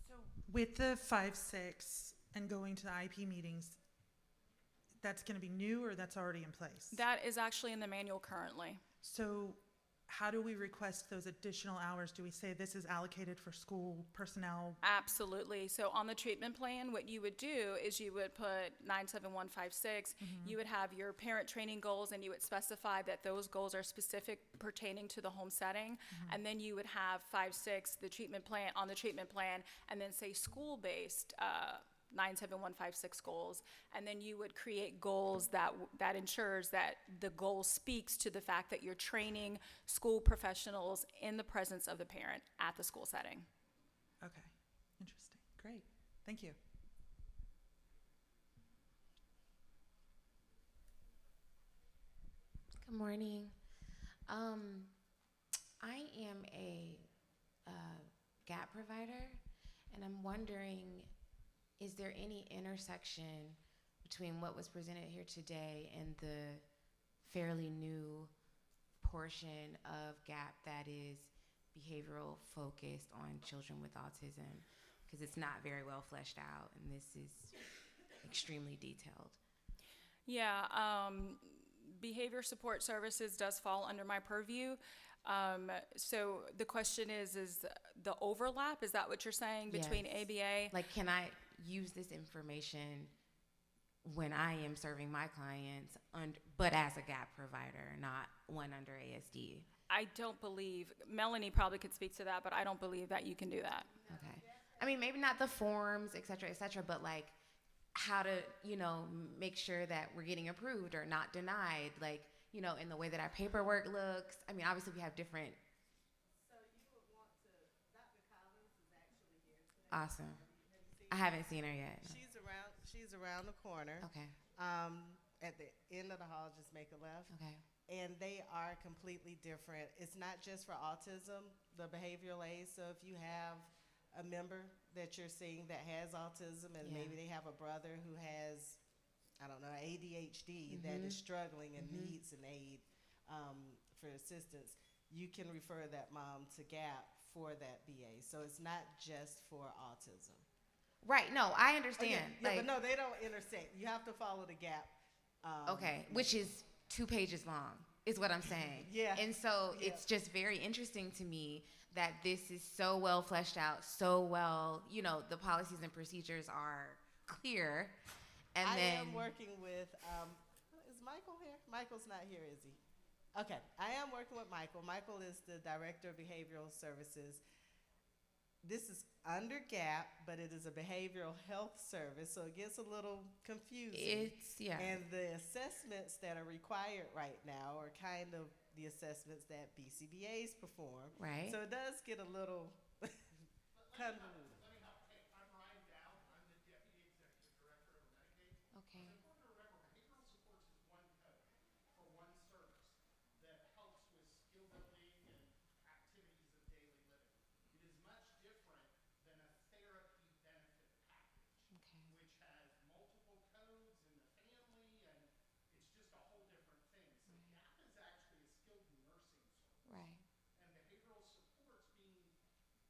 So with the 5-6 and going to the IEP meetings, that's going to be new, or that's already in place? That is actually in the manual currently. So how do we request those additional hours? Do we say this is allocated for school personnel? Absolutely. So on the treatment plan, what you would do is you would put 97156, you would have your parent training goals, and you would specify that those goals are specific pertaining to the home setting. And then you would have 5-6, the treatment plan, on the treatment plan, and then say school-based 97156 goals, and then you would create goals that ensures that the goal speaks to the fact that you're training school professionals in the presence of the parent at the school setting. Okay, interesting, great, thank you. Good morning. I am a GAP provider, and I'm wondering, is there any intersection between what was presented here today and the fairly new portion of GAP that is behavioral focused on children with autism? Because it's not very well fleshed out, and this is extremely detailed. Yeah, behavior support services does fall under my purview. So the question is the overlap, is that what you're saying, between Yes. ABA? Like, can I use this information when I am serving my clients, but as a GAP provider, not one under ASD? I don't believe, Melanie probably could speak to that, but I don't believe that you can do that. Okay. I mean, maybe not the forms, et cetera, but like how to, make sure that we're getting approved or not denied, like, in the way that our paperwork looks. I mean, obviously we have different Awesome. Have you I seen her? haven't seen her yet. No. She's around the corner. Okay. At the end of the hall, just make a left. Okay. And they are completely different. It's not just for autism, the behavioral aids. So if you have a member that you're seeing that has autism, and Yeah. maybe they have a brother who has, I don't know, ADHD that is struggling and needs an aid for assistance, you can refer that mom to GAP for that BA. So it's not just for autism. Right. No, I Oh, understand. yeah, Like, but no, they don't intersect. You have to follow the GAP. okay, which is 2 pages long, is what I'm saying. Yeah. And so Yeah. it's just very interesting to me that this is so well fleshed out, so well, the policies and procedures are clear. And I then am working with, is Michael here? Michael's not here, is he? Okay, I am working with Michael. Michael is the Director of Behavioral Services. This is under GAP, but it is a behavioral health service, so it gets a little confusing. yeah. And the assessments that are required right now are kind of the assessments that BCBAs perform. Right. So it does get a little convoluted. Let me help. Hey, I'm Ryan Dowd. I'm the Deputy Executive Director of Medicaid. Okay. It's important to remember behavioral supports is one code for one service that helps with skill building and activities of daily living. It is much different than a therapy benefit package, Okay. which has multiple codes in the family, and it's just a whole different thing. So GAP is actually a skilled nursing service. Right. And behavioral supports being,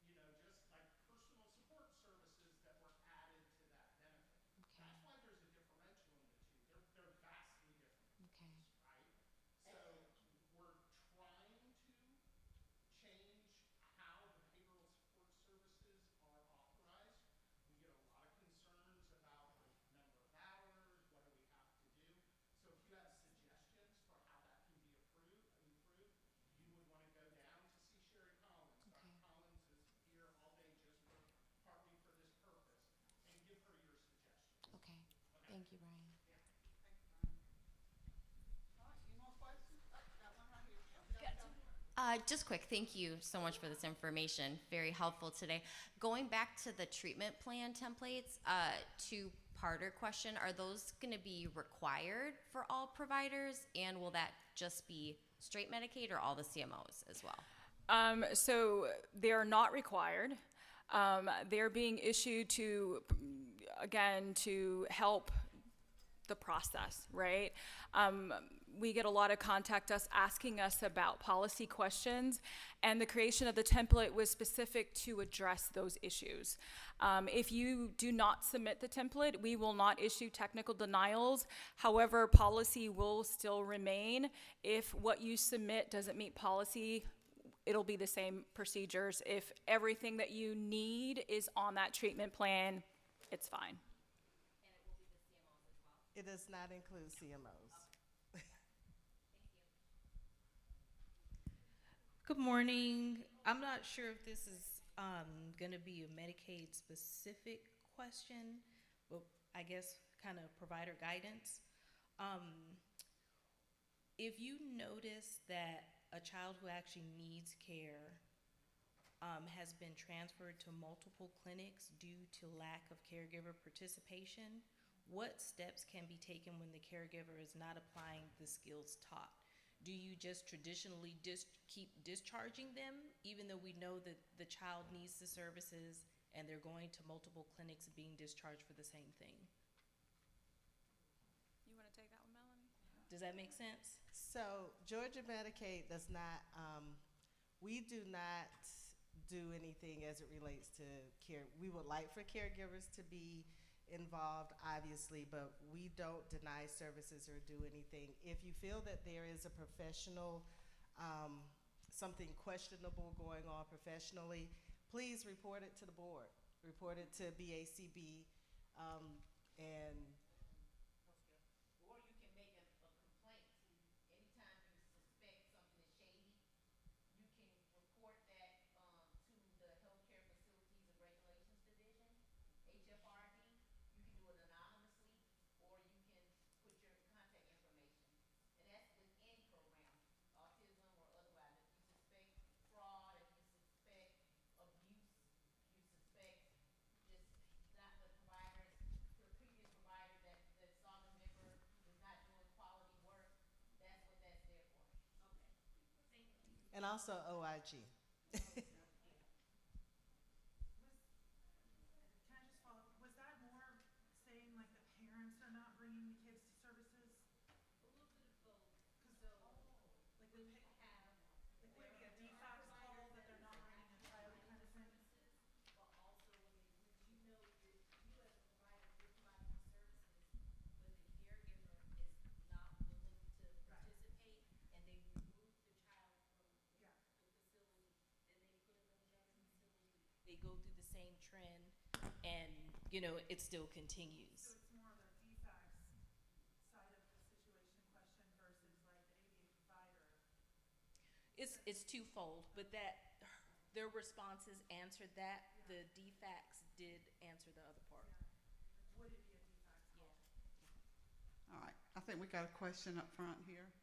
just like personal support services that were added to that benefit. Okay. That's why there's a differential in the two. They're vastly different, Okay. right? So we're trying to change how the behavioral support services are authorized. We get a lot of concerns about the number of hours, what do we have to do. So if you have suggestions for how that can be improved, you would want to go down to see Sherry Collins. Okay. Dr. Collins is here all day just partly for this purpose, and give her your suggestions. Okay. Thank you, Brian. All right, any more questions? Oh, got one right here. Just quick, thank you so much for this information. Very helpful today. Going back to the treatment plan templates, two-parter question, are those going to be required for all providers? And will that just be straight Medicaid or all the CMOs as well? So they're not required. They're being issued to help the process, right? We get a lot of contact us asking us about policy questions, and the creation of the template was specific to address those issues. If you do not submit the template, we will not issue technical denials. However, policy will still remain. If what you submit doesn't meet policy, it'll be the same procedures. If everything that you need is on that treatment plan, it's fine. It does not include CMOs. Good morning. I'm not sure if this is going to be a Medicaid specific question, but I guess kind of provider guidance. If you notice that a child who actually needs care has been transferred to multiple clinics due to lack of caregiver participation, what steps can be taken when the caregiver is not applying the skills taught? Do you just traditionally keep discharging them, even though we know that the child needs the services and they're going to multiple clinics being discharged for the same thing? You want to take that one, Melanie? Does that make sense? So Georgia Medicaid does not, we do not do anything as it relates to care. We would like for caregivers to be involved, obviously, but we don't deny services or do anything. If you feel that there is a professional, something questionable going on professionally, please report it to the board. Report it to BACB, and Or you can make a complaint. Anytime you suspect something is shady, you can report that to the Healthcare Facilities and Regulations Division, HFRD. You can do it anonymously, or you can put your contact information. And that's with any program, autism or otherwise. If you suspect fraud, if you suspect abuse, you suspect also OIG. Can I just follow up? Was that more saying like the parents are not bringing the kids to services? A little bit of both. So, like the like maybe a defax call that they're not bringing a child kind of thing? But also when you know you as a provider, you're providing the services, but the caregiver is not willing to participate, and they remove the child from Yeah. the facility, then they put them in another facility. They go through the same trend, and, it still continues. So it's more of a defax side of the situation question versus like the ABA provider. It's twofold, but their responses answered that. The DFACs did answer the other part. Would it be a defax call? All right, I think we got a question up front here.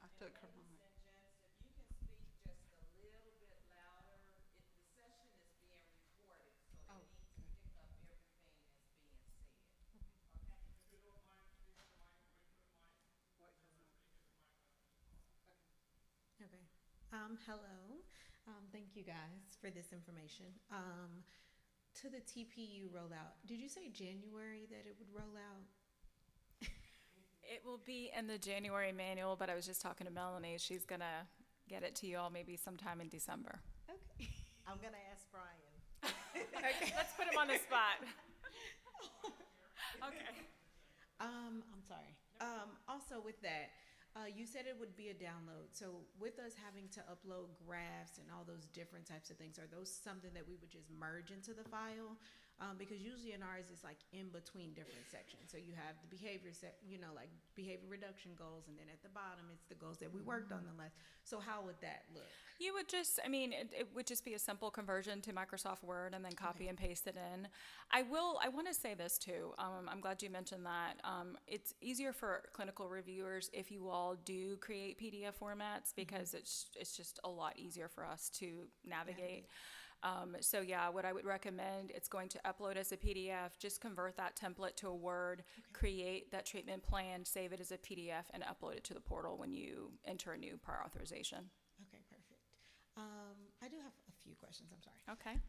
I took her mic. Gents, if you can speak just a little bit louder, the session is being recorded, so Oh, it needs to pick up everything that's being said. Okay? If you don't mind, please put the mic, wait for the mic. Wait for the mic. Okay. Hello. Thank you guys for this information. To the TPU rollout, did you say January that it would roll out? It will be in the January manual, but I was just talking to Melanie. She's going to get it to you all maybe sometime in December. Okay. I'm gonna ask Brian. Let's put him on the spot. Okay. I'm sorry. Also with that, you said it would be a download. So with us having to upload graphs and all those different types of things, are those something that we would just merge into the file? Because usually in ours it's like in between different sections. So you have the behavior like behavior reduction goals, and then at the bottom it's the goals that we worked on the last. So how would that look? You would just, it would just be a simple conversion to Microsoft Word and then copy and paste it in. I want to say this too. I'm glad you mentioned that. It's easier for clinical reviewers if you all do create PDF formats, because it's just a lot easier for us to navigate. So yeah, what I would recommend, it's going to upload as a PDF, just convert that template to a Word, create that treatment plan, save it as a PDF, and upload it to the portal when you enter a new prior authorization. Okay, perfect. I do have a few questions, I'm sorry. Okay.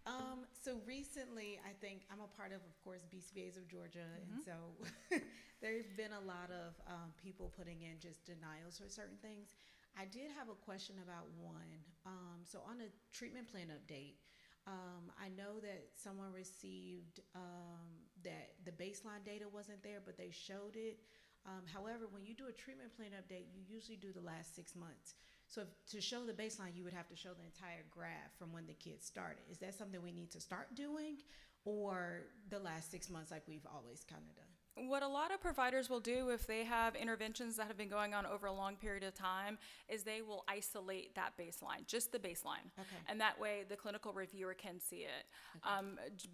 So recently, I think I'm a part of course, BCBAs of Georgia, and so there's been a lot of people putting in just denials for certain things. I did have a question about one. So on a treatment plan update, I know that someone received that the baseline data wasn't there, but they showed it. However, when you do a treatment plan update, you usually do the last 6 months. So to show the baseline, you would have to show the entire graph from when the kids started. Is that something we need to start doing, or the last 6 months like we've always kind of done? What a lot of providers will do if they have interventions that have been going on over a long period of time is they will isolate that baseline, just the baseline. Okay. And that way the clinical reviewer can see it.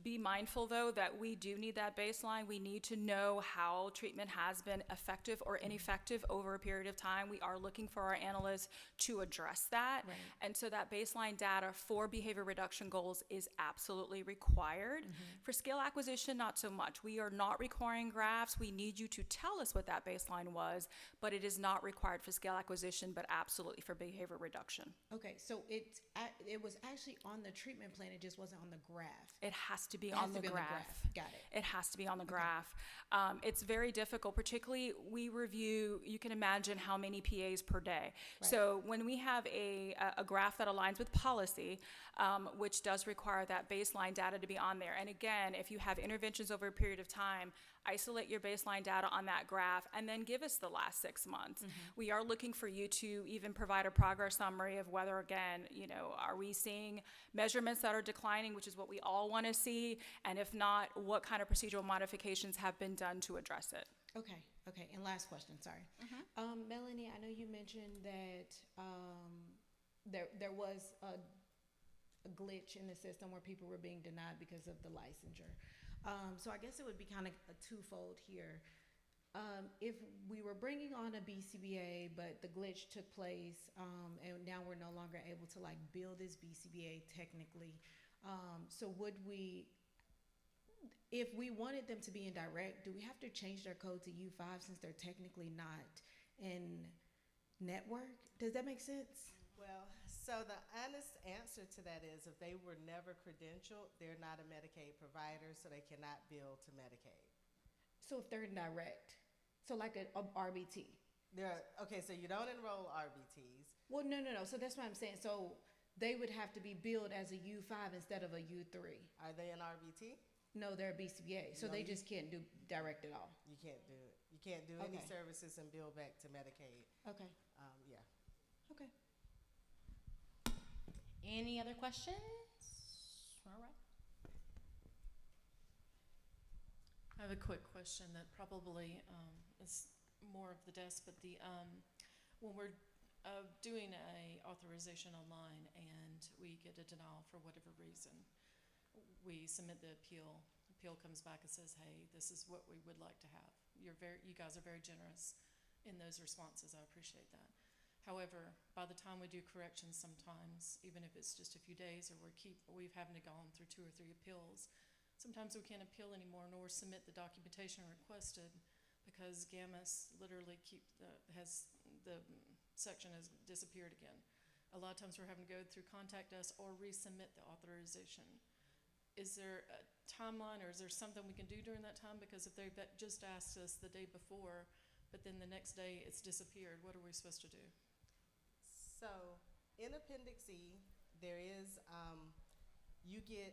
Be mindful though that we do need that baseline. We need to know how treatment has been effective or ineffective over a period of time. We are looking for our analysts to address that. Right. And so that baseline data for behavior reduction goals is absolutely required. For skill acquisition, not so much. We are not requiring graphs. We need you to tell us what that baseline was, but it is not required for skill acquisition, but absolutely for behavior reduction. Okay, so it was actually on the treatment plan, it just wasn't on the graph. It has to be It has on to the be on the graph. graph. Got it. It has to be on the graph. It's very difficult, particularly we review, you can imagine how many PAs per day. Right. So when we have a graph that aligns with policy, which does require that baseline data to be on there. And again, if you have interventions over a period of time, isolate your baseline data on that graph and then give us the last 6 months. We are looking for you to even provide a progress summary of whether, again, are we seeing measurements that are declining, which is what we all want to see, and if not, what kind of procedural modifications have been done to address it. Okay, and last question, sorry. Melanie, I know you mentioned that there was a glitch in the system where people were being denied because of the licensure. So I guess it would be kind of a twofold here. If we were bringing on a BCBA, but the glitch took place, and now we're no longer able to build this BCBA technically, so would we, if we wanted them to be in direct, do we have to change their code to U5 since they're technically not in network? Does that make sense? Well, So the honest answer to that is if they were never credentialed, they're not a Medicaid provider, so they cannot bill to Medicaid. So if they're direct, so like a RBT. Okay, so you don't enroll RBTs. Well, no. So that's what I'm saying. So they would have to be billed as a U5 instead of a U3. Are they an RBT? No, they're a BCBA, so No, they you- just can't do direct at all. You can't do it. You can't do any Okay. services and bill back to Medicaid. Okay. Yeah. Okay. Any other questions? All right. I have a quick question that probably is more of the desk, but when we're doing a authorization online and we get a denial for whatever reason, we submit the appeal. Appeal comes back and says, "Hey, this is what we would like to have." You guys are very generous in those responses. I appreciate that. However, by the time we do corrections, sometimes even if it's just a few days, or we've having to go on through 2 or 3 appeals. Sometimes we can't appeal anymore nor submit the documentation requested because GAMUS literally has the section has disappeared again. A lot of times we're having to go through contact us or resubmit the authorization. Is there a timeline, or is there something we can do during that time? Because if they've just asked us the day before, but then the next day it's disappeared, what are we supposed to do? So in Appendix E, there is,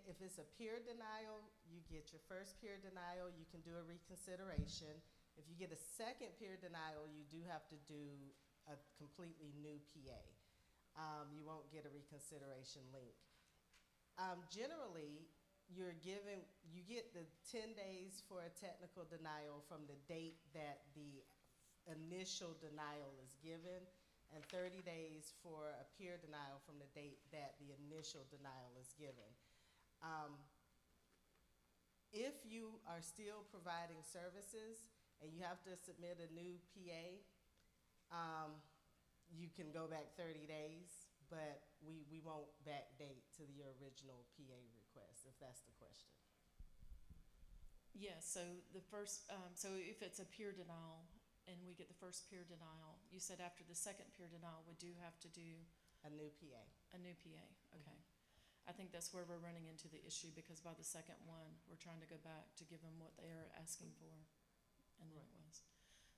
if it's a peer denial, you get your first peer denial, you can do a reconsideration. If you get a second peer denial, you do have to do a completely new PA. You won't get a reconsideration link. Generally, you get the 10 days for a technical denial from the date that the initial denial is given, and 30 days for a peer denial from the date that the initial denial is given. If you are still providing services and you have to submit a new PA, you can go back 30 days, but we won't backdate to your original PA request, if that's the question. Yes, so the first, so if it's a peer denial and we get the first peer denial, you said after the second peer denial, we do have to do a new PA. A new PA, okay. I think that's where we're running into the issue, because by the second one, we're trying to go back to give them what they are asking for, and then it was.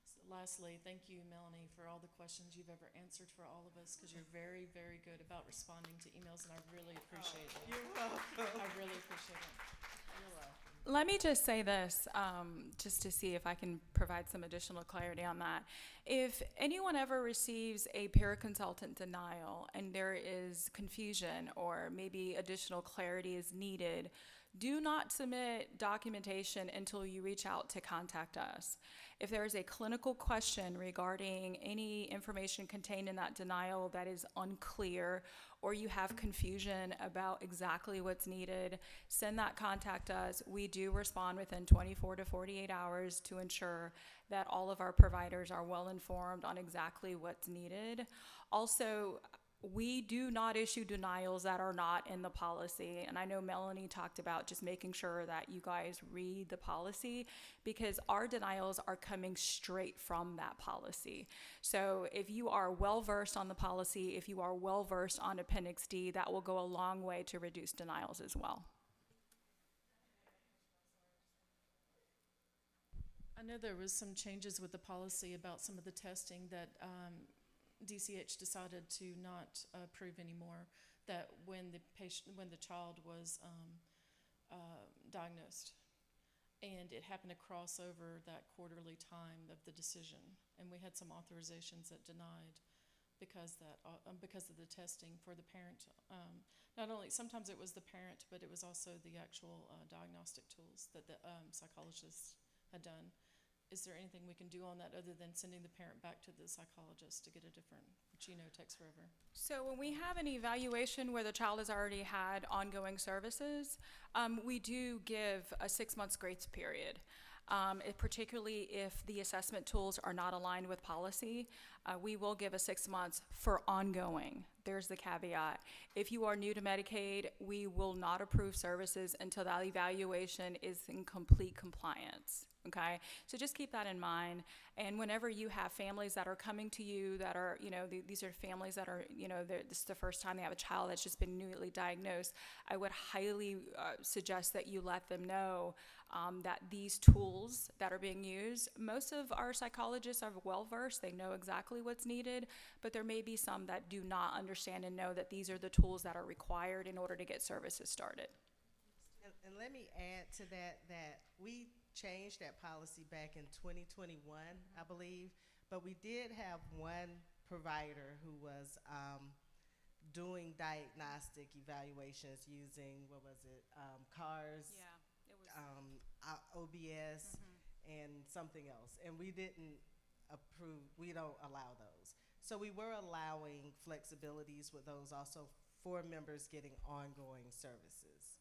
So lastly, thank you, Melanie, for all the questions you've ever answered for all of us, because you're very, very good about responding to emails, and I really appreciate it. You're welcome. I really appreciate it. You're welcome. Let me just say this, just to see if I can provide some additional clarity on that. If anyone ever receives a peer consultant denial and there is confusion or maybe additional clarity is needed, do not submit documentation until you reach out to contact us. If there is a clinical question regarding any information contained in that denial that is unclear, or you have confusion about exactly what's needed, send that contact us. We do respond within 24 to 48 hours to ensure that all of our providers are well informed on exactly what's needed. Also, we do not issue denials that are not in the policy. And I know Melanie talked about just making sure that you guys read the policy, because our denials are coming straight from that policy. So if you are well versed on the policy, if you are well versed on Appendix D, that will go a long way to reduce denials as well. I know there was some changes with the policy about some of the testing that DCH decided to not approve anymore, that when the child was diagnosed, and it happened to cross over that quarterly time of the decision, and we had some authorizations that denied because of the testing for the parent. Not only, sometimes it was the parent, but it was also the actual diagnostic tools that the psychologists had done. Is there anything we can do on that other than sending the parent back to the psychologist to get a different, which takes forever? So when we have an evaluation where the child has already had ongoing services, we do give a 6 months grace period. Particularly if the assessment tools are not aligned with policy, we will give a 6 months for ongoing. There's the caveat. If you are new to Medicaid, we will not approve services until that evaluation is in complete compliance. Okay, so just keep that in mind. And whenever you have families that are coming to you that are, these are families that are, this is the first time they have a child that's just been newly diagnosed, I would highly suggest that you let them know that these tools that are being used, most of our psychologists are well versed, they know exactly what's needed, but there may be some that do not understand and know that these are the tools that are required in order to get services started. And let me add to that we changed that policy back in 2021, I believe, but we did have one provider who was doing diagnostic evaluations using, CARS, OBS, and something else, and we don't allow those. So we were allowing flexibilities with those also for members getting ongoing services.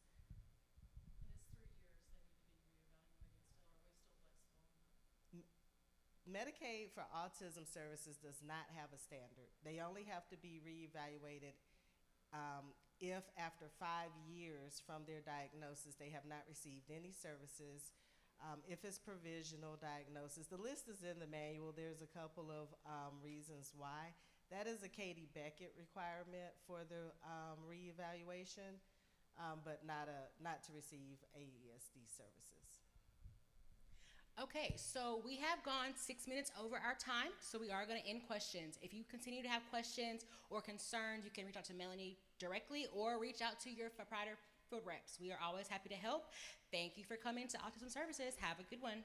Medicaid for autism services does not have a standard. They only have to be reevaluated if after 5 years from their diagnosis they have not received any services. If it's provisional diagnosis, the list is in the manual. There's a couple of reasons why. That is a Katie Beckett requirement for the reevaluation, but not to receive AESD services. Okay, so we have gone 6 minutes over our time, so we are going to end questions. If you continue to have questions or concerns, you can reach out to Melanie directly or reach out to your provider field reps. We are always happy to help. Thank you for coming to Autism Services. Have a good one.